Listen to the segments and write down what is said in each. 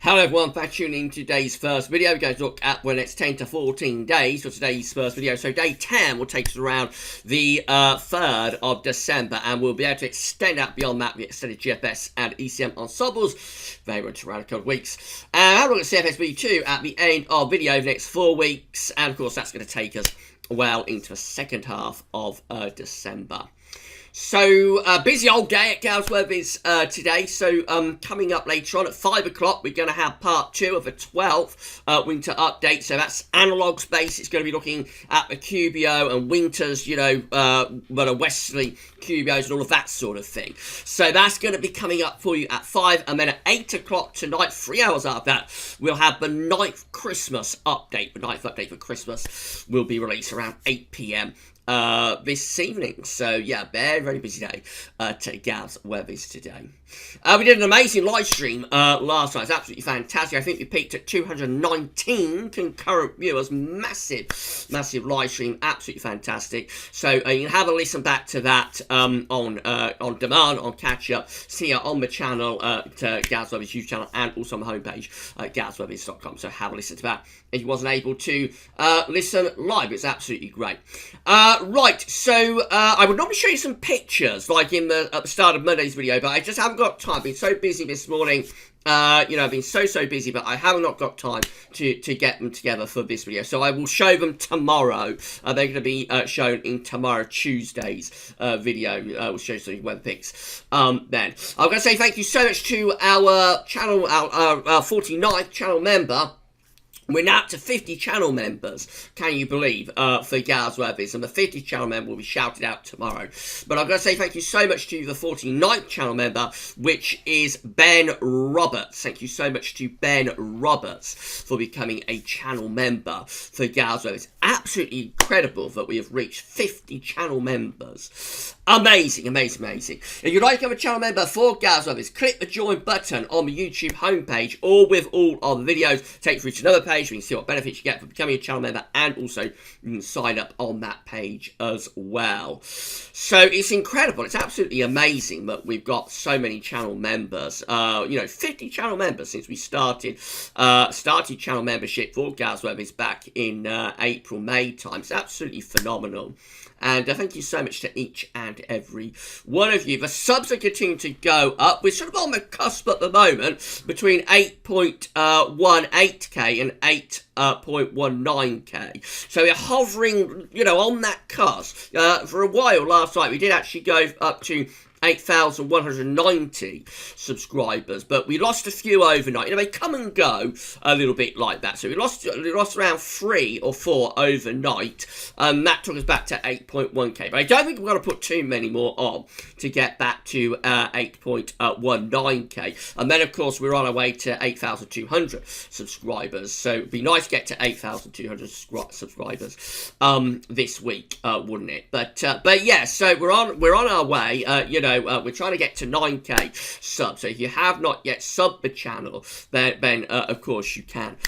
Hello everyone, thanks for tuning in to today's first video. We're going to look at when it's 10 to 14 days for today's first video. So day 10 will take us around the 3rd of December, and we'll be able to extend out beyond that with extended GFS and ECM ensembles very much around a couple of weeks. And have a look at CFSV2 at the end of video over the next 4 weeks, and of course that's going to take us well into the second half of December. So, busy old day at GavsWeatherVids today. So, coming up later on at 5 o'clock, we're going to have part 2 of the 12th winter update. So, that's analog space. It's going to be looking at the QBO and winters, you know, the westerly QBOs and all of that sort of thing. So, that's going to be coming up for you at 5. And then at 8 o'clock tonight, 3 hours after that, we'll have the 9th Christmas update. The 9th update for Christmas will be released around 8 p.m. This evening. So yeah, very busy day to GavsWeatherVids today. We did an amazing live stream last night. It's absolutely fantastic. I think we peaked at 219 concurrent viewers. Massive live stream. Absolutely fantastic. So you can have a listen back to that on demand, on catch up. See it on the channel, to GavsWeatherVids YouTube channel, and also on the homepage at GavsWeatherVids.com. So have a listen to that if you wasn't able to listen live. It's absolutely great. Right, so I would normally show you some pictures, like at the start of Monday's video, but I just haven't got time. I've been so busy this morning. You know, I've been so busy, but I have not got time to get them together for this video. So I will show them tomorrow. They're going to be shown in tomorrow, Tuesday's video. We'll show you some web pics then. I'm going to say thank you so much to our channel, our 49th channel member. We're now up to 50 channel members, can you believe, for GavsWeatherVids, and the 50th channel member will be shouted out tomorrow. But I'm going to say thank you so much to the 49th channel member, which is Ben Roberts. Thank you so much to Ben Roberts for becoming a channel member for GavsWeatherVids. Absolutely incredible that we have reached 50 channel members. Amazing. If you'd like to become a channel member for GavsWeatherVids, click the join button on the YouTube homepage, or with all of the videos, take you through to another page. We can see what benefits you get for becoming a channel member, and also you can sign up on that page as well. So it's incredible. It's absolutely amazing that we've got so many channel members. You know, 50 channel members since we started channel membership for GavsWeatherVids back in April, May time. It's absolutely phenomenal. And thank you so much to each and every one of you. The subs are continuing to go up. We're sort of on the cusp at the moment between 8.18k and 8.19k. So we're hovering, you know, on that cusp. For a while last night, we did actually go up to 8,190 subscribers, but we lost a few overnight. You know, they come and go a little bit like that. So we lost around 3 or 4 overnight, and that took us back to 8.1k. But I don't think we're going to put too many more on to get back to 8.19k. And then, of course, we're on our way to 8,200 subscribers. So it'd be nice to get to 8,200 subscribers this week, wouldn't it? But yeah, so we're on our way. You know, we're trying to get to 9k subs. So if you have not yet subbed the channel, then of course you can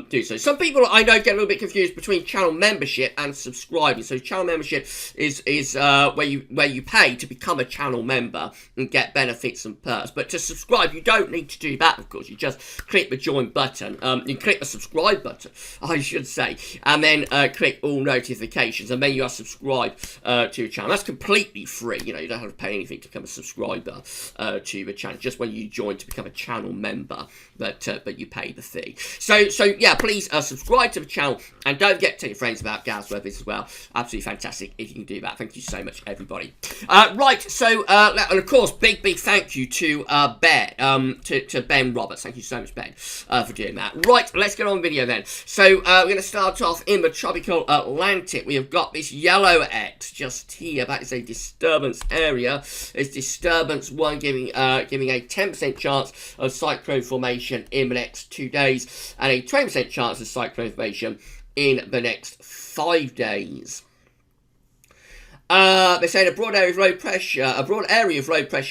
do so. Some people I know get a little bit confused between channel membership and subscribing. So channel membership is where you pay to become a channel member and get benefits and perks. But to subscribe, you don't need to do that. Of course, you just click the join button. You click the subscribe button, I should say, and then click all notifications, and then you are subscribed to your channel. That's completely free. You know, you don't have to pay anything to become a subscriber to the channel. Just when you join to become a channel member, but you pay the fee. So yeah, please subscribe to the channel, and don't forget to tell your friends about GavsWeatherVids as well. Absolutely fantastic if you can do that. Thank you so much, everybody. Right, so and of course, big thank you to Ben, to Ben Roberts. Thank you so much, Ben, for doing that. Right, let's get on with the video then. So we're going to start off in the tropical Atlantic. We have got this yellow X just here. That is a disturbance area. It's disturbance 1 giving a 10% chance of cyclone formation in the next 2 days, and a 20% chance of cyclone formation in the next 5 days. They say a broad area of low pressure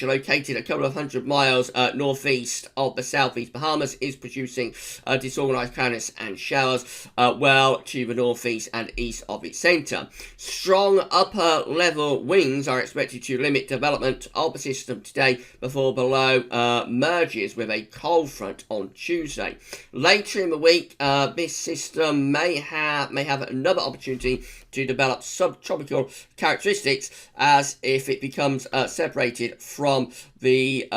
located a couple of 100 miles northeast of the southeast Bahamas is producing disorganized cloudiness and showers well to the northeast and east of its center. Strong upper level winds are expected to limit development of the system today before below merges with a cold front on Tuesday. Later in the week, this system may have another opportunity to develop subtropical characteristics as if it becomes separated from the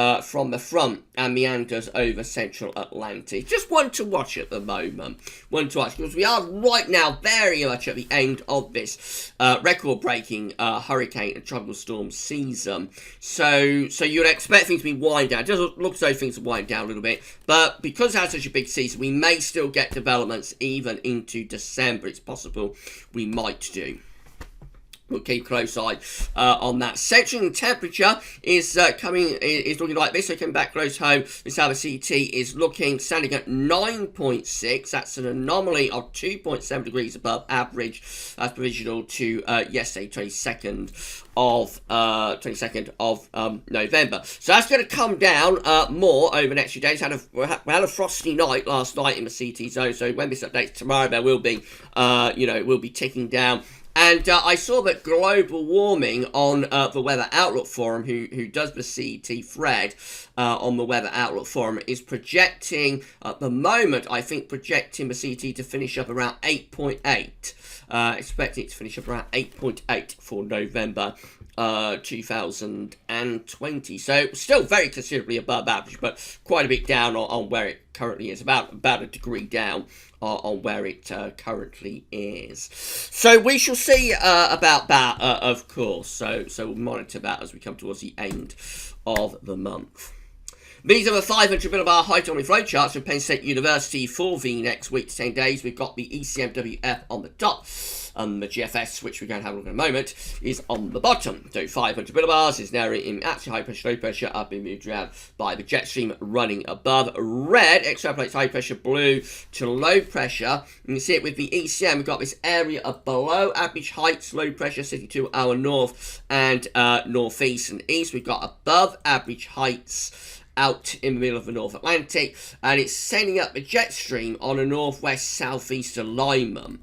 front and meanders over central Atlantic. Just one to watch at the moment. One to watch, because we are right now very much at the end of this record-breaking hurricane and tropical storm season. So you'd expect things to be wind down. It does look as though things will wind down a little bit, but because it has such a big season, we may still get developments even into December. It's possible we might do. We'll keep a close eye on that. Section temperature is looking like this. So coming back close home, this how the CT is looking, standing at 9.6. That's an anomaly of 2.7 degrees above average. That's provisional to yesterday, 22nd of November. So that's going to come down more over the next few days. We had a frosty night last night in the CT zone. So when this updates tomorrow, there will be, it will be ticking down. And I saw that global warming on the Weather Outlook Forum, who does the CET thread on the Weather Outlook Forum, is projecting, at the moment, I think, projecting the CET to finish up around 8.8. Expecting it to finish up around 8.8 for November 2020. So still very considerably above average, but quite a bit down on where it currently is, about a degree down on where it currently is. So we shall see about that, of course. So we'll monitor that as we come towards the end of the month. These are the 500 millibar high thermal flow charts from Penn State University for the next week to 10 days. We've got the ECMWF on the top, and the GFS, which we're going to have a look at in a moment, is on the bottom. So 500 millibars is now in actually high pressure, low pressure, up in moved around by the jet stream running above. Red extrapolates high pressure, blue to low pressure. And you see it with the ECM, we've got this area of below average heights, low pressure sitting to our north and northeast and east. We've got above average heights out in the middle of the North Atlantic, and it's sending up the jet stream on a northwest-southeast alignment.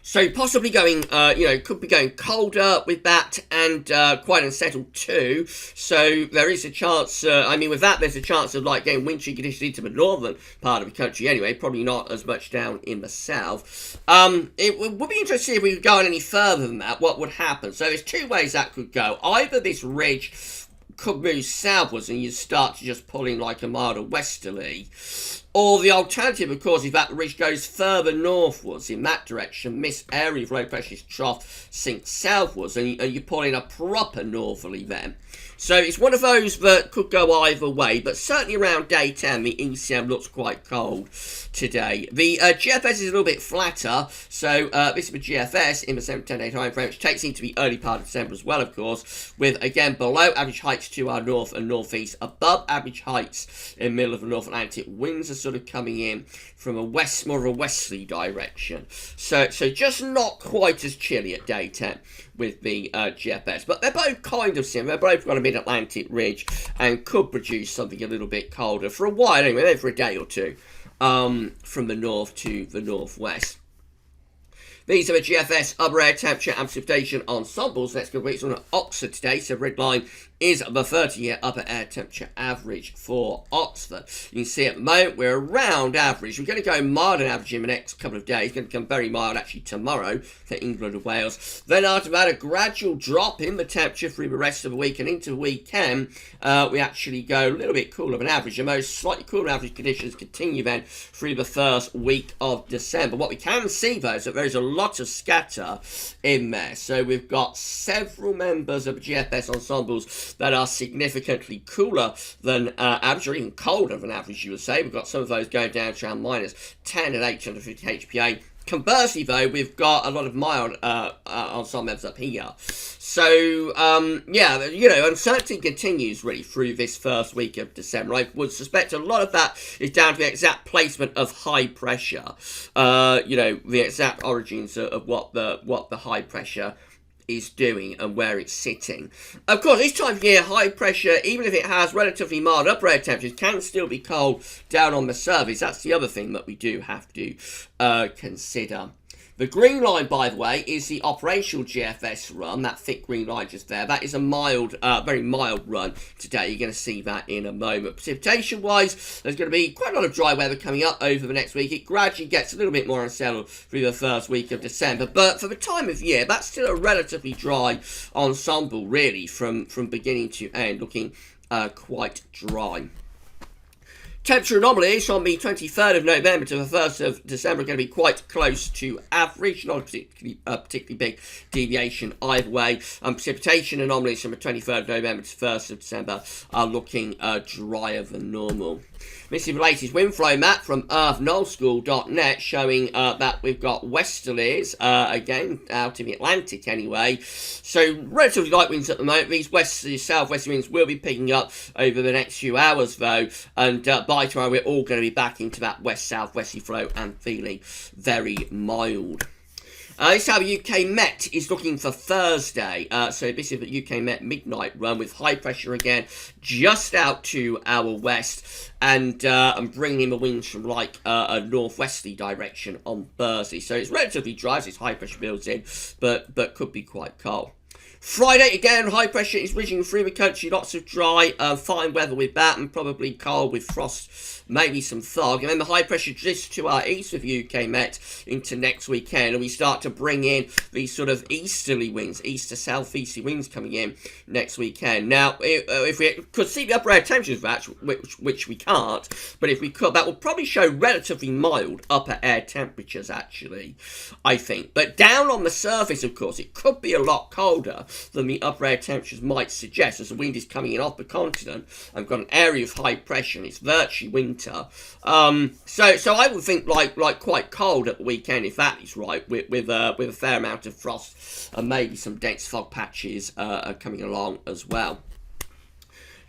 So possibly going, could be going colder with that, and quite unsettled too. So there is a chance, with that there's a chance of like getting wintry conditions into the northern part of the country anyway, probably not as much down in the south. It would be interesting if we could go on any further than that, what would happen. So there's two ways that could go. Either this ridge could move southwards and you start to just pull in like a milder westerly. Or the alternative, of course, is that the ridge goes further northwards in that direction. This area of low pressure trough sinks southwards and you pull in a proper northerly then. So it's one of those that could go either way, but certainly around day 10, the ECM looks quite cold today. The GFS is a little bit flatter, so this is the GFS in the 7 to 10 day time frame, which takes into the early part of December as well, of course, with, again, below average heights to our north and northeast, above average heights in the middle of the North Atlantic. Winds are sort of coming in from a more of a westerly direction. So just not quite as chilly at day 10 with the GFS, but they're both kind of similar. They're both got a mid-Atlantic ridge and could produce something a little bit colder for a while anyway, maybe for a day or two, from the north to the northwest. These are the GFS upper air temperature and precipitation ensembles. Let's go on Oxford today. So red line is the 30-year upper air temperature average for Oxford. You can see at the moment we're around average. We're going to go mild and average in the next couple of days. It's going to become very mild actually tomorrow for England and Wales. Then after that, a gradual drop in the temperature through the rest of the week and into the weekend, we actually go a little bit cooler than average. The most slightly cooler than average conditions continue then through the first week of December. What we can see though is that there is a lot of scatter in there. So we've got several members of GFS ensembles that are significantly cooler than average, or even colder than average, you would say. We've got some of those going down to around minus 10 and 850 HPA. Conversely, though, we've got a lot of mild ensemble members up here. So, uncertainty continues really through this first week of December. I would suspect a lot of that is down to the exact placement of high pressure. The exact origins of what the high pressure is doing and where it's sitting. Of course, this time of year, high pressure, even if it has relatively mild upper air temperatures, can still be cold down on the surface. That's the other thing that we do have to consider. The green line, by the way, is the operational GFS run, that thick green line just there. That is a mild, very mild run today. You're going to see that in a moment. Precipitation-wise, there's going to be quite a lot of dry weather coming up over the next week. It gradually gets a little bit more unsettled through the first week of December. But for the time of year, that's still a relatively dry ensemble, really, from beginning to end, looking quite dry. Temperature anomalies on the 23rd of November to the 1st of December are going to be quite close to average, not a particularly big deviation either way. Precipitation anomalies from the 23rd of November to the 1st of December are looking drier than normal. This is the latest wind flow map from earthnullschool.net showing that we've got westerlies, again, out in the Atlantic anyway. So, relatively light winds at the moment. These southwesterly winds will be picking up over the next few hours, though. And by tomorrow, we're all going to be back into that west-southwesterly flow and feeling very mild. This is how the UK Met is looking for Thursday. So this is the UK Met midnight run with high pressure again just out to our west and bringing in the winds from like a northwesterly direction on Thursday. So it's relatively dry as this high pressure builds in, but could be quite cold. Friday, again, high pressure is ridging through the country. Lots of dry, fine weather with that and probably cold with frost, maybe some fog. And then the high pressure just to our east of UK Met into next weekend. And we start to bring in these sort of easterly winds, east to southeasterly winds coming in next weekend. Now, if we could see the upper air temperatures, which we can't, but if we could, that will probably show relatively mild upper air temperatures, actually, I think. But down on the surface, of course, it could be a lot colder than the upper air temperatures might suggest, as the wind is coming in off the continent. I've got an area of high pressure and it's virtually winter. So I would think like quite cold at the weekend, if that is right, with a fair amount of frost and maybe some dense fog patches coming along as well.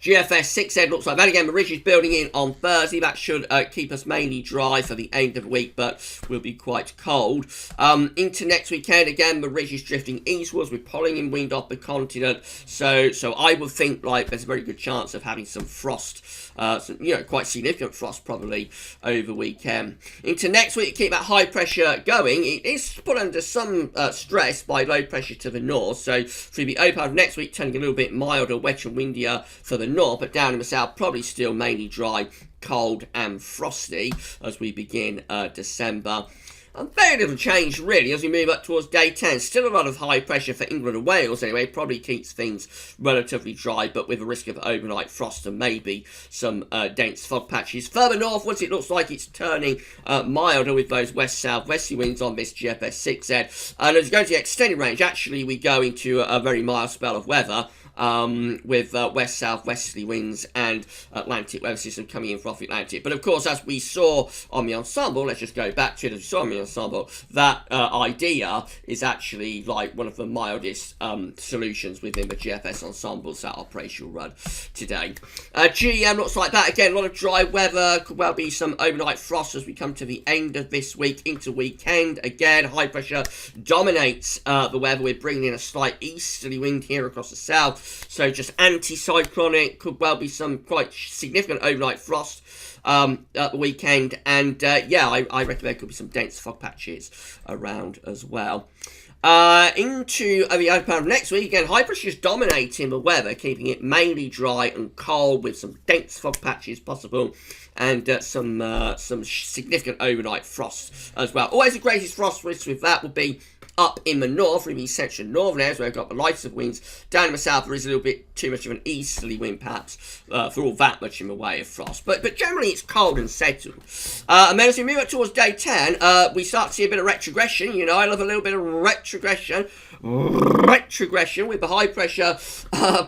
GFS 6Z looks like that again. The ridge is building in on Thursday. That should keep us mainly dry for the end of the week, but will be quite cold. Into next weekend, again, the ridge is drifting eastwards. We're pulling in wind off the continent. So I would think like there's a very good chance of having some frost, quite significant frost probably over the weekend. Into next week, keep that high pressure going. It is put under some stress by low pressure to the north. So through the open of next week, turning a little bit milder, wetter and windier for the north, but down in the south probably still mainly dry, cold and frosty as we begin December. And very little change really as we move up towards day 10. Still a lot of high pressure for England and Wales anyway. Probably keeps things relatively dry, but with a risk of overnight frost and maybe some dense fog patches. Further northwards, it looks like it's turning milder with those west-south-westerly winds on this GFS 6Z. And as we go to the extended range, actually we go into a very mild spell of weather. With west-south-westerly winds and Atlantic weather system coming in from the Atlantic. But of course, as we saw on the Ensemble, let's just go back to it as we saw on the Ensemble, that idea is actually like one of the mildest solutions within the GFS Ensembles, that operational run today. GEM looks like that. Again, a lot of dry weather. Could well be some overnight frost as we come to the end of this week into weekend. Again, high pressure dominates the weather. We're bringing in a slight easterly wind here across the south. So just anti-cyclonic, could well be some quite significant overnight frost at the weekend. And I reckon there could be some dense fog patches around as well. Into the open part of next week, again, high pressure is dominating the weather, keeping it mainly dry and cold with some dense fog patches possible. And some significant overnight frost as well. Always the greatest frost risk with that would be up in the north, in the central northern areas where we've got the lightest of winds. Down in the south, there is a little bit too much of an easterly wind, perhaps, for all that much in the way of frost. But generally, it's cold and settled. And then as we move up towards day 10, we start to see a bit of retrogression. You know, I love a little bit of retrogression. Retrogression with the high pressure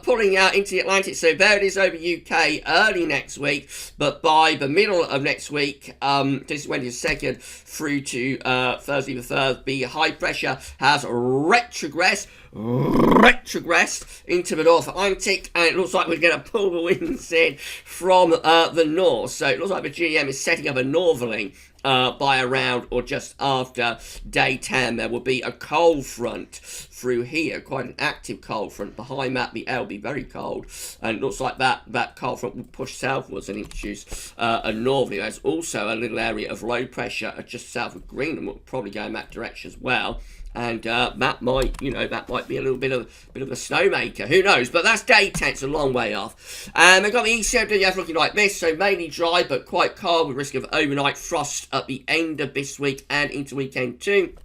pulling out into the Atlantic. So there it is over UK early next week. But by the middle of next week, this is Wednesday the 2nd through to Thursday the 3rd, the high pressure has retrogressed retrogressed into the North Atlantic, and it looks like we're going to pull the winds in from the north. So it looks like the GM is setting up a northerly by around or just after day 10. There will be a cold front through here, quite an active cold front. Behind that, the air will be very cold, and it looks like that cold front will push southwards and introduce a northerly. There's also a little area of low pressure just south of Greenland, will probably go in that direction as well. And that might be a little bit of a snowmaker. Who knows? But that's day 10. It's a long way off. And they've got the ECM looking like this. So mainly dry, but quite cold with risk of overnight frost at the end of this week and into weekend 2.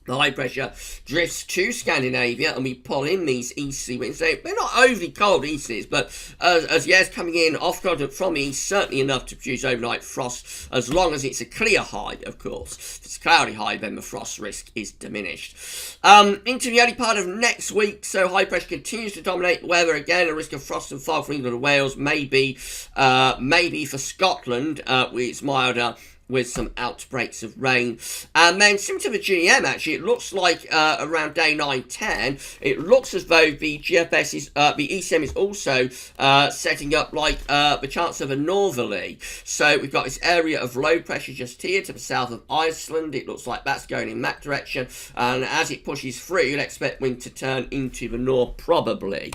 The high pressure drifts to Scandinavia, and we pull in these easterly winds. They're not overly cold easterlies, but as yes, coming in off continent from the east, certainly enough to produce overnight frost, as long as it's a clear high, of course. If it's a cloudy high, then the frost risk is diminished. Into the early part of next week, so high pressure continues to dominate the weather again. A risk of frost and fog for England and Wales, maybe for Scotland, it's milder, with some outbreaks of rain. And then similar to the GM, actually, it looks like around day 9-10, it looks as though the GFS is, the ECM is also setting up like the chance of a northerly. So we've got this area of low pressure just here to the south of Iceland. It looks like that's going in that direction. And as it pushes through, you'd expect wind to turn into the north probably.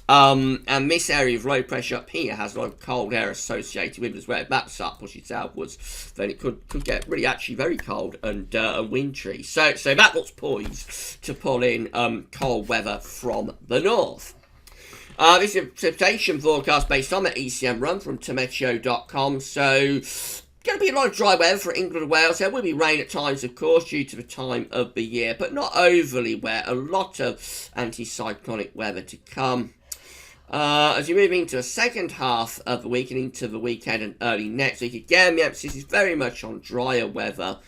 And this area of low pressure up here has a lot of cold air associated with it as well. If that pushes southwards, then it could get really actually very cold and wintry. So that looks poised to pull in cold weather from the north. This is a precipitation forecast based on the ECM run from Meteo.com. So going to be a lot of dry weather for England and Wales. There will be rain at times, of course, due to the time of the year, but not overly wet. A lot of anticyclonic weather to come. As you move into the second half of the week and into the weekend and early next week, again, the emphasis is very much on drier weather,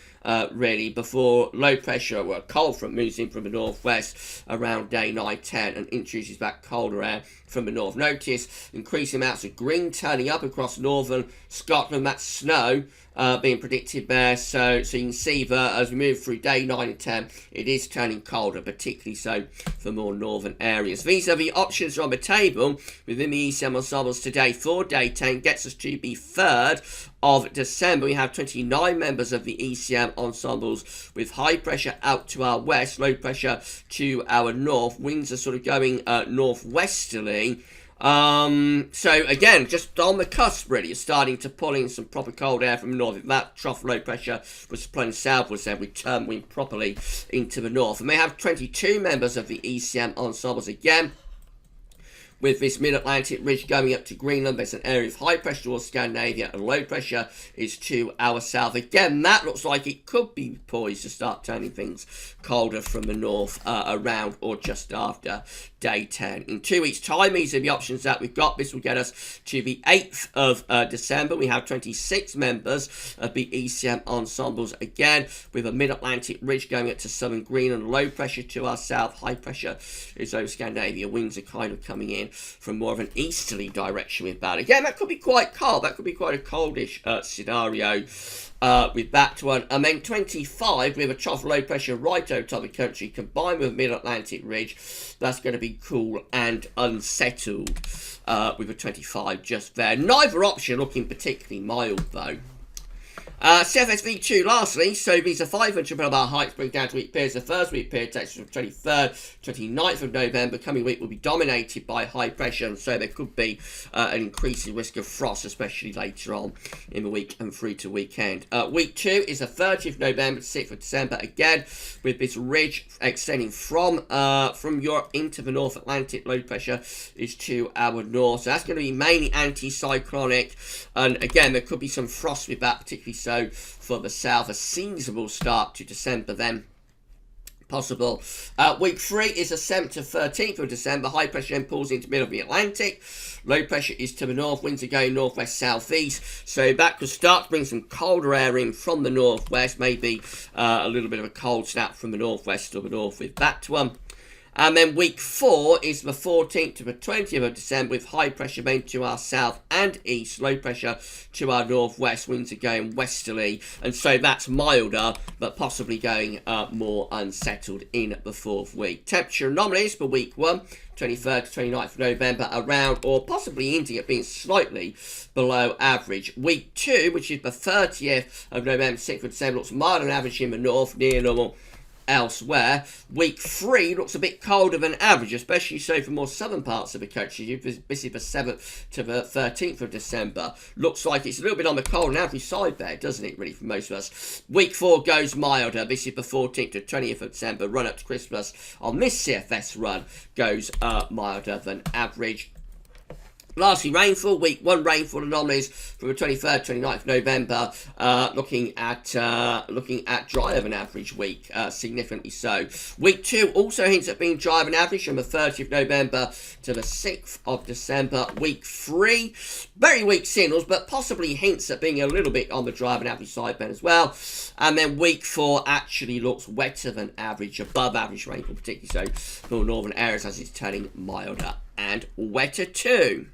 really, before low pressure or a cold front moves in from the northwest around day 9-10 and introduces back colder air from the north. Notice increasing amounts of green turning up across northern Scotland. That's snow being predicted there. So you can see that as we move through day 9 and 10, it is turning colder, particularly so for more northern areas. These are the options on the table within the ECM ensembles today for day 10. Gets us to the 3rd of December. We have 29 members of the ECM ensembles with high pressure out to our west, low pressure to our north. Winds are sort of going northwesterly. So again, just on the cusp really, is starting to pull in some proper cold air from the north. If that trough low pressure was pulling southwards, then we turn wind properly into the north. And they have 22 members of the ECM ensembles again, with this mid-Atlantic ridge going up to Greenland. There's an area of high pressure towards Scandinavia, and low pressure is to our south. Again, that looks like it could be poised to start turning things colder from the north around or just after day 10. In 2 weeks' time, these are the options that we've got. This will get us to the 8th of December. We have 26 members of the ECM ensembles again, with a mid-Atlantic ridge going up to southern Greenland, low pressure to our south, high pressure is over Scandinavia. Winds are kind of coming in from more of an easterly direction with that. Again, that could be quite cold. That could be quite a coldish scenario with that one. And then 25, we have a trough low pressure right over top of the country, combined with a mid-Atlantic ridge. That's going to be cool and unsettled with a 25 just there. Neither option looking particularly mild, though. CFSV2 lastly, so these are 500 bar heights bring down to week periods. The first week period takes us from 23rd, 29th of November. Coming week will be dominated by high pressure, and so there could be an increasing risk of frost, especially later on in the week and through to weekend. Week 2 is the 30th of November to 6th of December, again with this ridge extending from Europe into the North Atlantic. Low pressure is to our north, so that's going to be mainly anticyclonic, and again there could be some frost with that, particularly so for the south. A seasonable start to December then possible. Week 3 is the 7th to 13th of December. High pressure then pulls into the middle of the Atlantic. Low pressure is to the north. Winds are going northwest southeast. So that could start to bring some colder air in from the northwest. Maybe a little bit of a cold snap from the northwest or the north with that one. And then week 4 is the 14th to the 20th of December, with high pressure main to our south and east, low pressure to our northwest, winds are going westerly, and so that's milder, but possibly going more unsettled in the 4th week. Temperature anomalies for week 1, 23rd to 29th of November, around or possibly hinting at being slightly below average. Week 2, which is the 30th of November, 6th of December, looks mild on average in the north, near normal elsewhere. Week 3 looks a bit colder than average, especially so for more southern parts of the country. This is the 7th to the 13th of December. Looks like it's a little bit on the cold and average side there, doesn't it, really, for most of us. Week 4 goes milder. This is the 14th to 20th of December. Run up to Christmas on this CFS run goes milder than average. Lastly, rainfall. Week 1 rainfall anomalies from the 23rd, 29th of November, looking at drier than average week, significantly so. Week 2 also hints at being drier than average from the 30th of November to the 6th of December. Week 3, very weak signals, but possibly hints at being a little bit on the drier than average side then as well. And then week 4 actually looks wetter than average, above average rainfall, particularly so for northern areas, as it's turning milder and wetter too.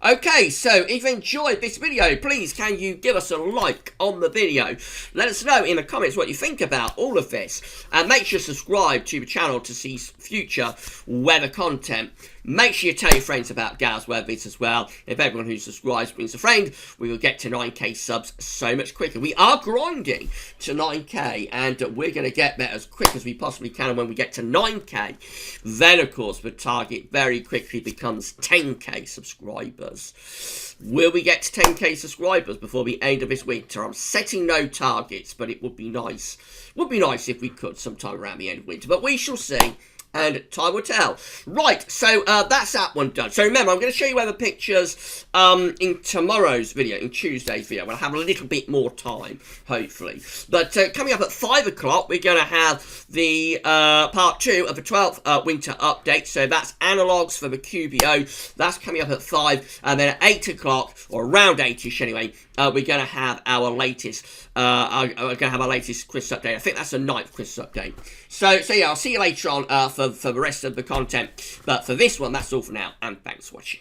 Okay, so if you enjoyed this video, please can you give us a like on the video. Let us know in the comments what you think about all of this. And make sure to subscribe to the channel to see future weather content. Make sure you tell your friends about GavsWeatherVids as well. If everyone who subscribes brings a friend, we will get to 9k subs so much quicker. We are grinding to 9k, and we're going to get there as quick as we possibly can. And when we get to 9k, then of course the target very quickly becomes 10k subscribers. Will we get to 10k subscribers before the end of this winter? I'm setting no targets, but it would be nice. Would be nice if we could sometime around the end of winter, but we shall see. And time will tell. Right, so that's that one done. So remember, I'm going to show you weather pictures in tomorrow's video, in Tuesday's video. We'll have a little bit more time, hopefully. But coming up at 5 o'clock, we're going to have the part 2 of the 12th winter update. So that's analogues for the QBO. That's coming up at 5. And then at 8 o'clock, or around 8ish anyway, we're going to have our latest Christmas update. I think that's the 9th Christmas update. So yeah, I'll see you later on for the rest of the content. But for this one, that's all for now, and thanks for watching.